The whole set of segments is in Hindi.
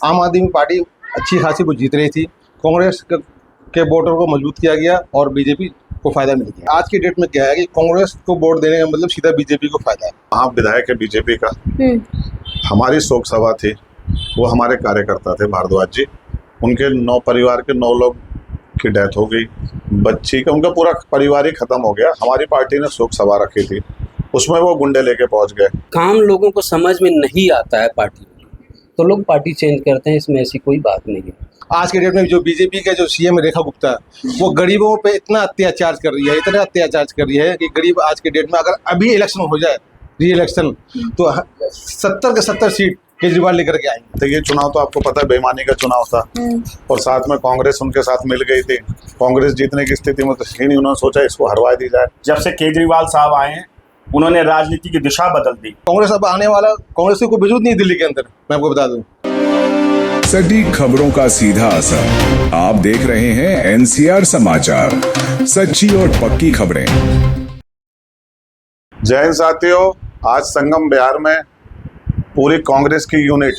आम आदमी पार्टी अच्छी खासी वो जीत रही थी, कांग्रेस के वोटर को मजबूत किया गया और बीजेपी को फायदा मिल गया। आज की डेट में क्या है कि कांग्रेस को वोट देने का मतलब सीधा बीजेपी को फायदा है। आप विधायक है बीजेपी का, हमारी शोक सभा थी, वो हमारे कार्यकर्ता थे भारद्वाज जी, उनके 9 परिवार के 9 लोग की डेथ हो गई, बच्ची का उनका पूरा परिवार ही खत्म हो गया। हमारी पार्टी ने शोक सभा रखी थी, उसमें वो गुंडे लेके पहुंच गए। काम लोगों को समझ में नहीं आता है पार्टी तो लोग पार्टी चेंज करते हैं, इसमें ऐसी कोई बात नहीं है। आज के डेट में जो बीजेपी का जो सीएम रेखा गुप्ता वो गरीबों पे इतना अत्याचार कर रही है, इतना अत्याचार कर रही है कि गरीब आज के डेट में अगर अभी इलेक्शन हो जाए, री इलेक्शन, तो 70 के 70 सीट केजरीवाल लेकर के आएंगे। तो ये चुनाव तो आपको पता है बेईमानी का चुनाव था और साथ में कांग्रेस उनके साथ मिल गई थी। कांग्रेस जीतने की स्थिति में तो ही नहीं, उन्होंने सोचा इसको हरवा दी जाए। जब से केजरीवाल साहब आए हैं उन्होंने राजनीति की दिशा बदल दी। कांग्रेस अब आने वाला, कांग्रेस को वजूद नहीं दिल्ली के अंदर, मैं आपको बता दूं। सटीक खबरों का सीधा असर। आप देख रहे हैं एनसीआर समाचार, सच्ची और पक्की खबरें। जय हिंद साथियों, आज संगम बिहार में पूरी कांग्रेस की यूनिट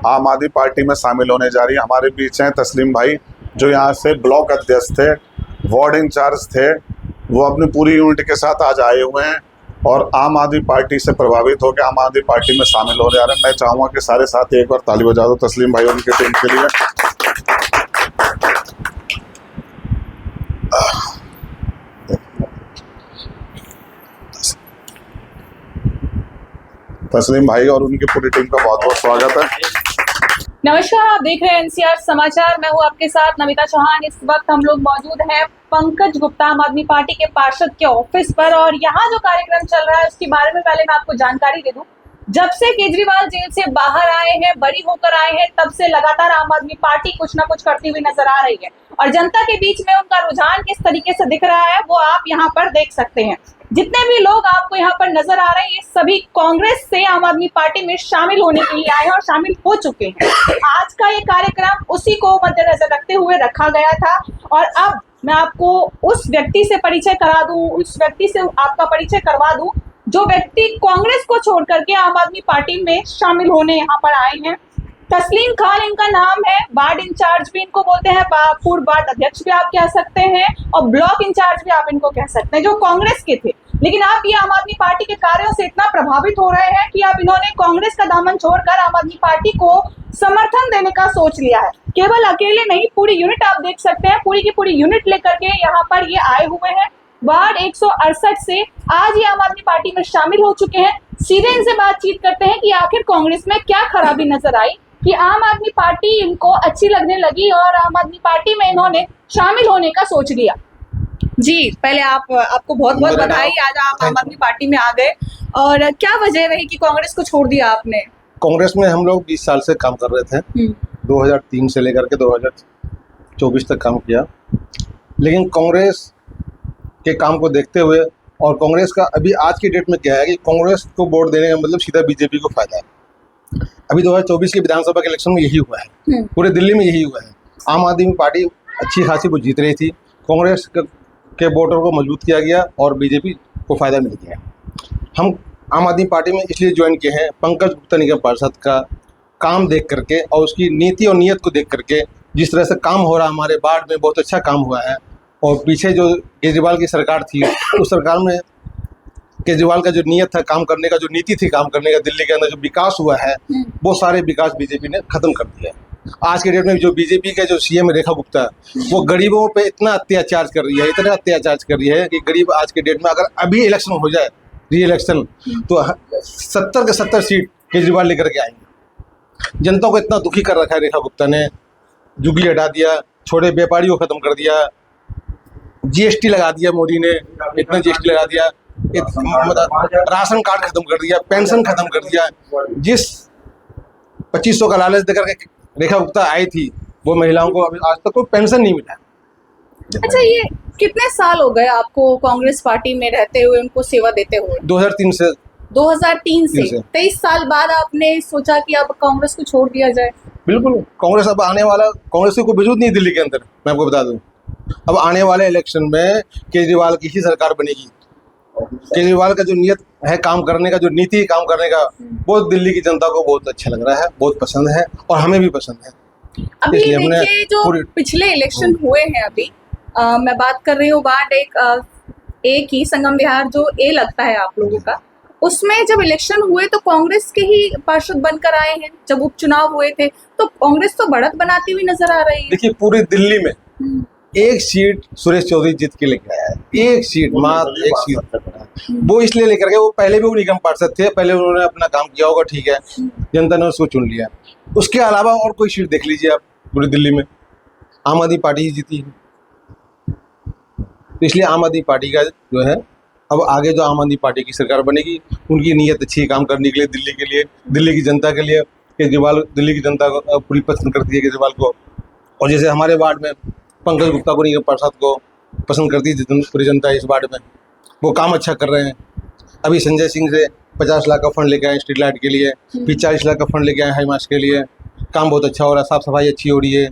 आम आदमी पार्टी में शामिल होने जा रही है। हमारे बीच हैं तस्लीम भाई, जो यहाँ से ब्लॉक अध्यक्ष थे, वार्ड इंचार्ज थे, वो अपनी पूरी यूनिट के साथ आज आए हुए हैं और आम आदमी पार्टी से प्रभावित होकर आम आदमी पार्टी में शामिल होने जा रहे हैं। मैं चाहूँगा कि सारे साथी एक बार ताली बजा दो तस्लीम भाई और उनकी टीम के लिए। तस्लीम भाई और उनकी पूरी टीम का बहुत बहुत स्वागत है। नमस्कार, आप देख रहे हैं एनसीआर समाचार। मैं हूं आपके साथ नमिता चौहान। इस वक्त हम लोग मौजूद हैं पंकज गुप्ता आम आदमी पार्टी के पार्षद के ऑफिस पर और यहाँ जो कार्यक्रम चल रहा है उसके बारे में पहले मैं आपको जानकारी दे दूं। जब से केजरीवाल जेल से बाहर आए हैं, बरी होकर आए हैं, तब से लगातार आम आदमी पार्टी कुछ ना कुछ करती हुई नजर आ रही है और जनता के बीच में उनका रुझान किस तरीके से दिख रहा है वो आप यहाँ पर देख सकते हैं। जितने भी लोग आपको यहाँ पर नजर आ रहे हैं ये सभी कांग्रेस से आम आदमी पार्टी में शामिल होने के लिए आए हैं और शामिल हो चुके हैं। आज का ये कार्यक्रम उसी को मद्देनजर रखते हुए रखा गया था और अब मैं आपको उस व्यक्ति से परिचय करा दूं, उस व्यक्ति से आपका परिचय करवा दूं जो व्यक्ति कांग्रेस को छोड़ करके आम आदमी पार्टी में शामिल होने यहाँ पर आए हैं। तस्लीम खान इनका नाम है, वार्ड इंचार्ज भी इनको बोलते हैं, पूर्व वार्ड अध्यक्ष भी आप कह सकते हैं और ब्लॉक इंचार्ज भी आप इनको कह सकते हैं, जो कांग्रेस के थे। लेकिन आप ये आम आदमी पार्टी के कार्यों से इतना प्रभावित हो रहे हैं कि अब इन्होंने कांग्रेस का दामन छोड़कर आम आदमी पार्टी को समर्थन देने का सोच लिया है। केवल अकेले नहीं, पूरी यूनिट आप देख सकते हैं, पूरी की पूरी यूनिट लेकर के यहाँ पर ये आए हुए हैं। वार्ड 168 से आज ये आम आदमी पार्टी में शामिल हो चुके हैं। सीधे इनसे बातचीत करते हैं कि आखिर कांग्रेस में क्या खराबी नजर आई कि आम आदमी पार्टी इनको अच्छी लगने लगी और आम आदमी पार्टी में इन्होंने शामिल होने का सोच लिया। जी, पहले आपको बहुत बहुत बधाई, आज आप आम आदमी पार्टी में आ गए। और क्या वजह रही कि कांग्रेस को छोड़ दिया आपने? कांग्रेस में हम लोग 20 साल से काम कर रहे थे, 2003 से लेकर के 2024 तक काम किया। लेकिन कांग्रेस के काम को देखते हुए और कांग्रेस का अभी आज की डेट में क्या है कि कांग्रेस को वोट देने का मतलब सीधा बीजेपी को फायदा है। अभी 2024 के विधानसभा के इलेक्शन में यही हुआ है, पूरे दिल्ली में यही हुआ है। आम आदमी पार्टी अच्छी खासी वो जीत रही थी, कांग्रेस के वोटर को मजबूत किया गया और बीजेपी को फायदा मिल गया। हम आम आदमी पार्टी में इसलिए ज्वाइन किए हैं, पंकज गुप्ता निगम पार्षद का काम देख करके और उसकी नीति और नीयत को देख करके, जिस तरह से काम हो रहा है हमारे वार्ड में, बहुत अच्छा काम हुआ है। और पीछे जो केजरीवाल की सरकार थी उस सरकार में केजरीवाल का जो नीयत था काम करने का, जो नीति थी काम करने का, दिल्ली के अंदर जो विकास हुआ है वो सारे विकास बीजेपी ने खत्म कर दिया। आज के डेट में जो बीजेपी का जो सीएम रेखा गुप्ता वो गरीबों पे इतना अत्याचार कर रही है, इतना अत्याचार कर रही है कि गरीब आज के डेट में अगर अभी इलेक्शन हो जाए, री इलेक्शन, तो 70 के 70 सीट केजरीवाल लेकर के आएंगे। जनता को इतना दुखी कर रखा है रेखा गुप्ता ने, जुगली हटा दिया, छोटे व्यापारियों को खत्म कर दिया, जीएसटी लगा दिया मोदी ने, इतना जीएसटी लगा दिया, राशन कार्ड खत्म कर दिया, पेंशन खत्म कर दिया। जिस 2500 का लालच देकर के रेखा गुप्ता आई थी वो महिलाओं को अभी आज तक कोई पेंशन नहीं मिला। अच्छा, ये कितने साल हो गए आपको कांग्रेस पार्टी में रहते हुए, उनको सेवा देते हुए? 2003 से 2003 से 23 साल बाद आपने सोचा कि अब कांग्रेस को छोड़ दिया जाए? बिल्कुल, कांग्रेस अब आने वाला, कांग्रेस को कोई वजूद नहीं दिल्ली के अंदर, मैं आपको बता दूं। अब आने वाले इलेक्शन में केजरीवाल की ही सरकार बनेगी केजरीवाल का जो नियत है काम करने का, जो नीति है काम करने का, वो दिल्ली की जनता को बहुत अच्छा लग रहा है, बहुत पसंद है और हमें भी पसंद है। अभी इसलिए हमने देखिए जो पूरी- पिछले इलेक्शन हुए हैं अभी, मैं बात कर रही हूँ वार्ड एक ही संगम विहार जो ए लगता है आप लोगों का, उसमें जब इलेक्शन हुए तो कांग्रेस के ही पार्षद बनकर आए हैं। जब उपचुनाव हुए थे तो कांग्रेस तो बढ़त बनाती हुई नजर आ रही है। देखिए पूरी दिल्ली में एक सीट सुरेश चौधरी जीत के लेकर आया है, एक सीट, मात्र एक सीट। वो इसलिए लेकर गए, वो पहले भी वो निगम पार्षद थे, पहले उन्होंने अपना काम किया होगा, ठीक है, जनता ने उसको चुन लिया। उसके अलावा और कोई सीट देख लीजिए आप पूरी दिल्ली में, आम आदमी पार्टी ही जीती है। तो इसलिए आम आदमी पार्टी का जो है, अब आगे जो आम आदमी पार्टी की सरकार बनेगी, उनकी नीयत अच्छी है काम करने के लिए, दिल्ली के लिए, दिल्ली की जनता के लिए। केजरीवाल, दिल्ली की जनता को पूरी पसंद करती है केजरीवाल को। और जैसे हमारे वार्ड में पंकज गुप्ता को, निगम पार्षद को पसंद करती थी पूरी जनता इस वार्ड में, वो काम अच्छा कर रहे हैं। अभी संजय सिंह से 50 लाख का फंड लेके आए स्ट्रीट लाइट के लिए, फिर 40 लाख का फंड लेके आए हाई मास्क के लिए। काम बहुत अच्छा हो रहा है, साफ सफाई अच्छी हो रही है।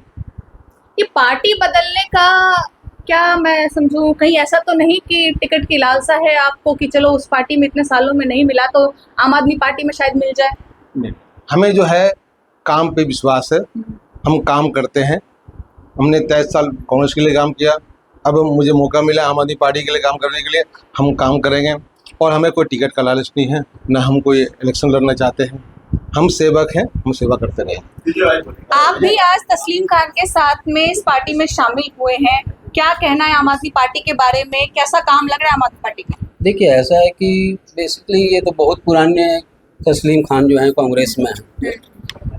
ये पार्टी बदलने का क्या मैं समझूं, कहीं ऐसा तो नहीं कि टिकट की लालसा है आपको कि चलो उस पार्टी में इतने सालों में नहीं मिला तो आम आदमी पार्टी में शायद मिल जाए? हमें जो है काम पे विश्वास है, हम काम करते हैं। हमने 23 साल कांग्रेस के लिए काम किया, अब मुझे मौका मिला आम आदमी पार्टी के लिए काम करने के लिए, हम काम करेंगे। और हमें कोई टिकट का लालच नहीं है, ना हम कोई इलेक्शन लड़ना चाहते हैं। हम सेवक हैं, हम सेवा करते रहेंगे। आप भी आज तस्लीम खान के साथ में इस पार्टी में शामिल हुए हैं, क्या कहना है आम आदमी पार्टी के बारे में? कैसा काम लग रहा है आम आदमी पार्टी का? देखिए ऐसा है कि बेसिकली ये तो बहुत पुराने तस्लीम खान जो हैं कांग्रेस में हैं,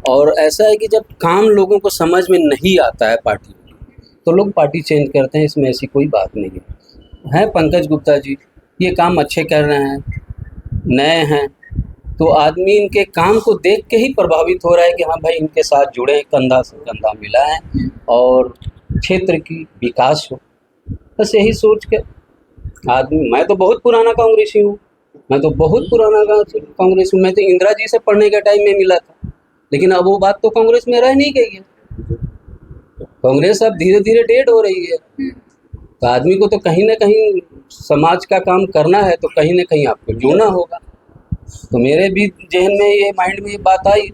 और ऐसा है कि जब काम लोगों को समझ में नहीं आता है पार्टी में, तो लोग पार्टी चेंज करते हैं, इसमें ऐसी कोई बात नहीं है। पंकज गुप्ता जी ये काम अच्छे कर रहे हैं, नए हैं, तो आदमी इनके काम को देख के ही प्रभावित हो रहा है कि हाँ भाई इनके साथ जुड़े, कंधा से कंधा मिला है और क्षेत्र की विकास हो। बस यही सोच के आदमी, मैं तो बहुत पुराना कांग्रेसी हूँ, मैं तो बहुत पुराना कांग्रेस हूँ। मैं तो इंदिरा जी से पढ़ने के टाइम में मिला था, लेकिन अब वो बात तो कांग्रेस में रह नहीं गई है। कांग्रेस अब धीरे धीरे डेड हो रही है। तो आदमी को तो कहीं ना कहीं समाज का काम करना है, तो कहीं ना कहीं आपको जुड़ना होगा। तो मेरे भी जहन में ये, माइंड में ये बात आई।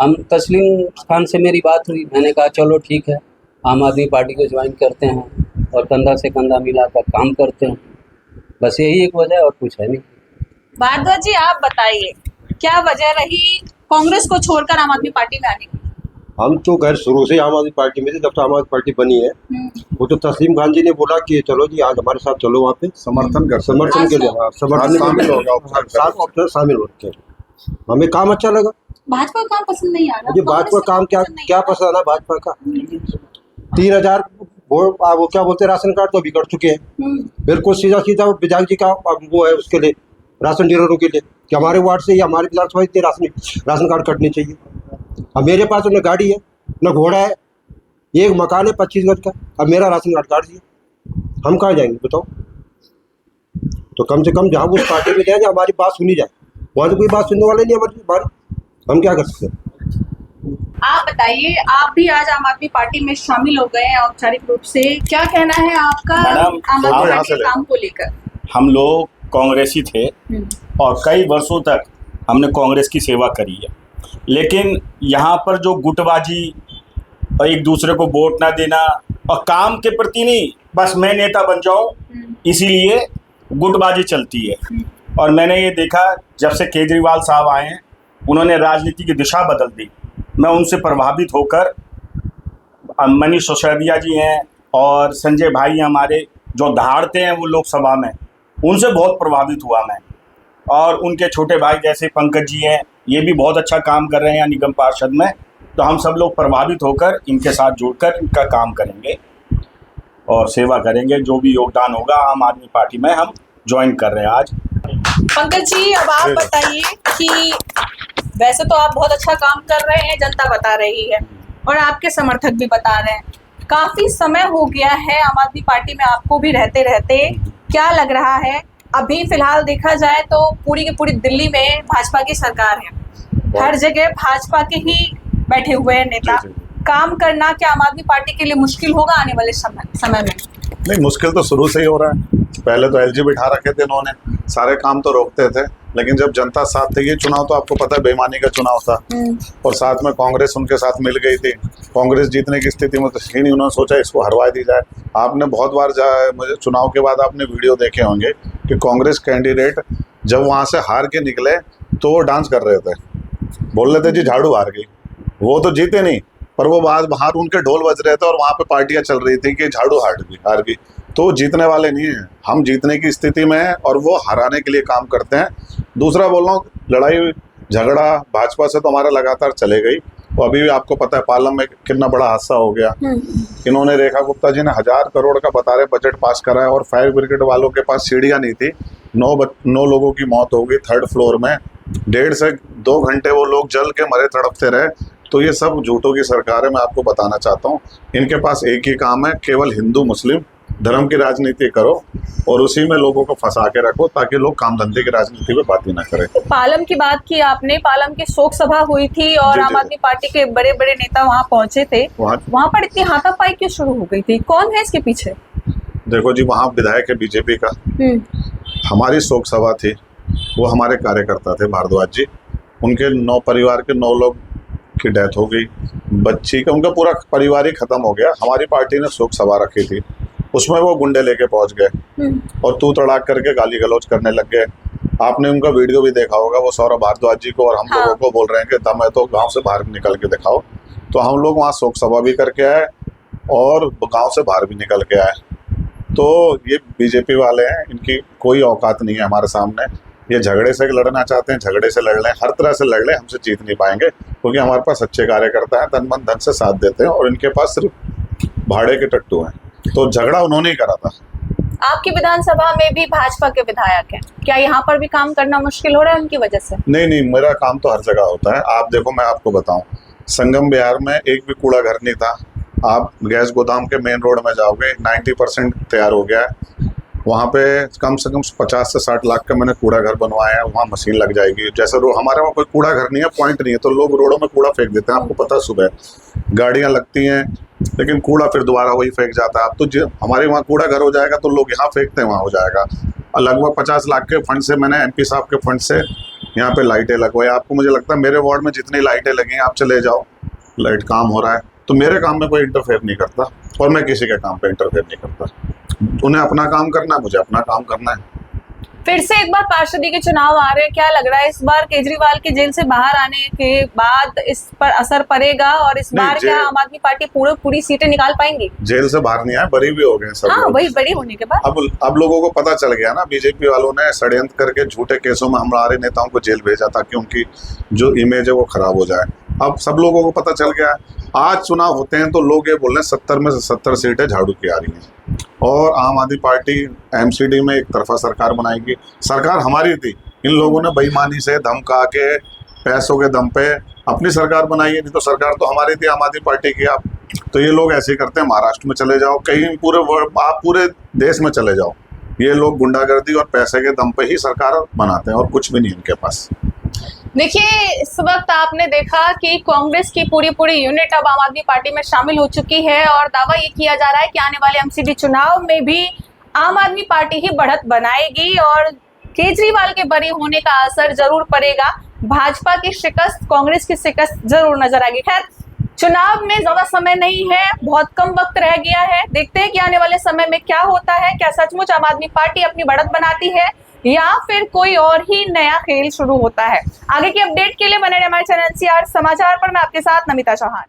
हम तस्लीम खान से मेरी बात हुई, मैंने कहा चलो ठीक है, आम आदमी पार्टी को ज्वाइन करते हैं और कंधा से कंधा मिलाकर काम करते हैं। बस यही एक वजह है और कुछ है नहीं। भारद्वाज जी आप बताइए, क्या वजह रही कांग्रेस को छोड़कर आम आदमी पार्टी में आने की? हम तो खैर शुरू से आम आदमी पार्टी में थे, जब से आम आदमी पार्टी बनी है। वो तो तस्लीम खान जी ने बोला कि चलो जी आज हमारे साथ चलो, वहाँ पे समर्थन कर समर्थन के लिए, हाँ, समर्थन शामिल हो गया, साथ ऑप्शन शामिल हो रखे। हमें काम अच्छा लगा। भाजपा का काम पसंद नहीं आ रहा? मुझे भाजपा का काम क्या पसंद है? भाजपा का 3000 वो क्या बोलते हैं राशन कार्ड तो अभी कर चुके हैं। बिल्कुल सीधा सीधा विधायक जी का वो है उसके लिए, राशन डीलरों के लिए, कि हमारे वार्ड से या हमारे विधानसभा इतने राशन कार्ड कटने चाहिए। अब मेरे पास न गाड़ी है न घोड़ा है, एक मकान है 25 गज का, अब मेरा राशन कार्ड काट दिया, हम कहाँ जाएंगे बताओ? तो कम से कम जहाँ उस पार्टी में जाए हमारी बात सुनी जाए, वहाँ तो कोई बात सुनने वाले नहीं हमारी, हम क्या कर सकते हैं? आप बताइए, आप भी आज आम आदमी पार्टी में शामिल हो गए हैं औपचारिक रूप से, क्या कहना है आपका मैडम, आम आदमी यहाँ पार्टी से के काम को लेकर? हम लोग कांग्रेसी थे और कई वर्षों तक हमने कांग्रेस की सेवा करी है, लेकिन यहाँ पर जो गुटबाजी और एक दूसरे को वोट ना देना और काम के प्रति नहीं, बस मैं नेता बन जाऊं इसीलिए गुटबाजी चलती है। और मैंने ये देखा जब से केजरीवाल साहब आए हैं, उन्होंने राजनीति की दिशा बदल दी। मैं उनसे प्रभावित होकर, मनीष सिसोदिया जी हैं और संजय भाई हमारे जो दहाड़ते हैं वो लोकसभा में, उनसे बहुत प्रभावित हुआ मैं। और उनके छोटे भाई जैसे पंकज जी हैं, ये भी बहुत अच्छा काम कर रहे हैं निगम पार्षद में। तो हम सब लोग प्रभावित होकर इनके साथ जुड़कर इनका काम करेंगे और सेवा करेंगे। जो भी योगदान होगा आम आदमी पार्टी में हम ज्वाइन कर रहे हैं आज। पंकज जी अब आप बताइए कि वैसे तो आप बहुत अच्छा काम कर रहे हैं, जनता बता रही है और आपके समर्थक भी बता रहे हैं, काफी समय हो गया है आम आदमी पार्टी में आपको भी रहते रहते, क्या लग रहा है? अभी फिलहाल देखा जाए तो पूरी की पूरी दिल्ली में भाजपा की सरकार है, हर जगह भाजपा के ही बैठे हुए हैं नेता। काम करना क्या आम आदमी पार्टी के लिए मुश्किल होगा आने वाले समय में? नहीं, मुश्किल तो शुरू से ही हो रहा है। पहले तो एलजी बिठा रखे थे इन्होंने, सारे काम तो रोकते थे, लेकिन जब जनता साथ थी, ये चुनाव तो आपको पता है बेईमानी का चुनाव था, और साथ में कांग्रेस उनके साथ मिल गई थी। कांग्रेस जीतने की स्थिति में तो ही नहीं, उन्होंने सोचा इसको हरवा दी जाए। आपने बहुत बार मुझे चुनाव के बाद आपने वीडियो देखे होंगे कि कांग्रेस कैंडिडेट जब वहाँ से हार के निकले तो वो डांस कर रहे थे, बोल रहे थे जी झाड़ू हार गई। वो तो जीते नहीं, पर वो बाहर उनके ढोल बज रहे थे और वहाँ पे पार्टियां चल रही थी कि झाड़ू हार गई। तो जीतने वाले नहीं है, हम जीतने की स्थिति में हैं और वो हराने के लिए काम करते हैं। दूसरा बोल रहा हूँ, लड़ाई झगड़ा भाजपा से तो हमारा लगातार चले गई। तो अभी भी आपको पता है पालम में कितना बड़ा हादसा हो गया। इन्होंने रेखा गुप्ता जी ने 1000 करोड़ का बता रहे बजट पास करा है, और फायर ब्रिगेड वालों के पास सीढ़ियाँ नहीं थी। 9 लोगों की मौत हो गई 3rd फ्लोर में। 1.5 से 2 घंटे वो लोग जल के मरे तड़पते रहे। तो ये सब झूठों की सरकार है। मैं आपको बताना चाहता हूँ, इनके पास एक ही काम है, केवल हिंदू मुस्लिम धर्म की राजनीति करो और उसी में लोगों को फंसा के रखो ताकि लोग काम धंधे की राजनीति में बात ही ना करें। तो पालम की बात की आपने, पालम की शोक सभा हुई थी और आम आदमी पार्टी के बड़े बड़े नेता वहाँ पहुंचे थे। वहाँ पर इतनी हाथापाई क्यों शुरू हो गई थी? कौन है इसके पीछे? देखो जी, वहाँ विधायक है बीजेपी का। हमारी शोक सभा थी, वो हमारे कार्यकर्ता थे भारद्वाज जी, उनके 9 परिवार के 9 लोग की डेथ हो गई। बच्ची का उनका पूरा परिवार ही खत्म हो गया। हमारी पार्टी ने शोक सभा रखी थी, उसमें वो गुंडे लेके पहुंच गए और तू तड़ाक करके गाली गलौज करने लग गए। आपने उनका वीडियो भी देखा होगा, वो सौरभ भारद्वाज जी को और हम लोगों को बोल रहे हैं कि दम है तो गांव से बाहर निकल के दिखाओ। तो हम लोग वहाँ शोक सभा भी करके आए और गांव से बाहर भी निकल के आए। तो ये बीजेपी वाले हैं, इनकी कोई औकात नहीं है हमारे सामने। ये झगड़े से लड़ना चाहते हैं, झगड़े से लड़ लें, हर तरह से लड़ लें, हमसे जीत नहीं पाएंगे, क्योंकि हमारे पास अच्छे कार्यकर्ता हैं, तन मन धन से साथ देते हैं, और इनके पास सिर्फ भाड़े के टट्टू हैं। तो झगड़ा उन्होंने ही करा था। आपकी विधानसभा में भी भाजपा के विधायक हैं, क्या यहाँ पर भी काम करना मुश्किल हो रहा है उनकी वजह से? नहीं, मेरा काम तो हर जगह होता है। आप देखो, मैं आपको बताऊं, संगम बिहार में एक भी कूड़ा घर नहीं था। आप गैस गोदाम के मेन रोड में जाओगे, 90% तैयार हो गया है। वहाँ पे कम से कम 50 से 60 लाख का मैंने कूड़ा घर बनवाया है। वहाँ मशीन लग जाएगी। जैसे हमारे वहाँ कोई कूड़ा घर नहीं है, पॉइंट नहीं है, तो लोग रोडों में कूड़ा फेंक देते हैं। आपको पता है, सुबह गाड़ियाँ लगती हैं लेकिन कूड़ा फिर दोबारा वही फेंक जाता है। अब तो हमारे वहाँ कूड़ा घर हो जाएगा तो लोग यहाँ फेंकते हैं, वहाँ हो जाएगा। लगभग 50 लाख के फंड से मैंने MP साहब के फंड से यहाँ पे लाइटें लगवाई। आपको मुझे लगता है मेरे वार्ड में जितनी लाइटें लगी हैं, आप चले जाओ, लाइट काम हो रहा है। तो मेरे काम में कोई इंटरफेयर नहीं करता और मैं किसी के काम पे इंटरफेयर नहीं करता। उन्हें अपना काम करना है, मुझे अपना काम करना है। फिर से एक बार पार्षदी के चुनाव आ रहे हैं, क्या लग रहा है इस बार केजरीवाल के जेल से बाहर आने के बाद इस पर असर पड़ेगा और इस बार क्या आम आदमी पार्टी पूरी सीटें निकाल पाएंगी? जेल से बाहर नहीं आए, बरी भी हो गए सब। हाँ, वही बरी होने के बाद अब लोगों को पता चल गया ना, बीजेपी वालों ने षड्यंत्र करके झूठे केसों में हमारे नेताओं को जेल भेजा था कि उनकी जो इमेज है वो खराब हो जाए। अब सब लोगों को पता चल गया। आज चुनाव होते हैं तो लोग ये बोल रहे हैं 70 में से 70 सीटें झाड़ू की आ रही हैं और आम आदमी पार्टी MCD में एक तरफा सरकार बनाएगी। सरकार हमारी थी, इन लोगों ने बेईमानी से धमका के पैसों के दम पे अपनी सरकार बनाई है। नहीं तो सरकार तो हमारी थी, आम आदमी पार्टी की। आप तो ये लोग ऐसे ही करते हैं। महाराष्ट्र में चले जाओ, कहीं आप पूरे देश में चले जाओ, ये लोग गुंडागर्दी और पैसे के दम पे ही सरकार बनाते हैं और कुछ भी नहीं इनके पास। देखिए, इस वक्त आपने देखा कि कांग्रेस की पूरी यूनिट अब आम आदमी पार्टी में शामिल हो चुकी है और दावा ये किया जा रहा है कि आने वाले MCD चुनाव में भी आम आदमी पार्टी ही बढ़त बनाएगी और केजरीवाल के बरी होने का असर जरूर पड़ेगा। भाजपा की शिकस्त, कांग्रेस की शिकस्त जरूर नजर आएगी। खैर, चुनाव में ज्यादा समय नहीं है, बहुत कम वक्त रह गया है। देखते हैं कि आने वाले समय में क्या होता है। क्या सचमुच आम आदमी पार्टी अपनी बढ़त बनाती है या फिर कोई और ही नया खेल शुरू होता है? आगे की अपडेट के लिए बने रहिए हमारे चैनल NCR समाचार पर। मैं आपके साथ नमिता चौहान।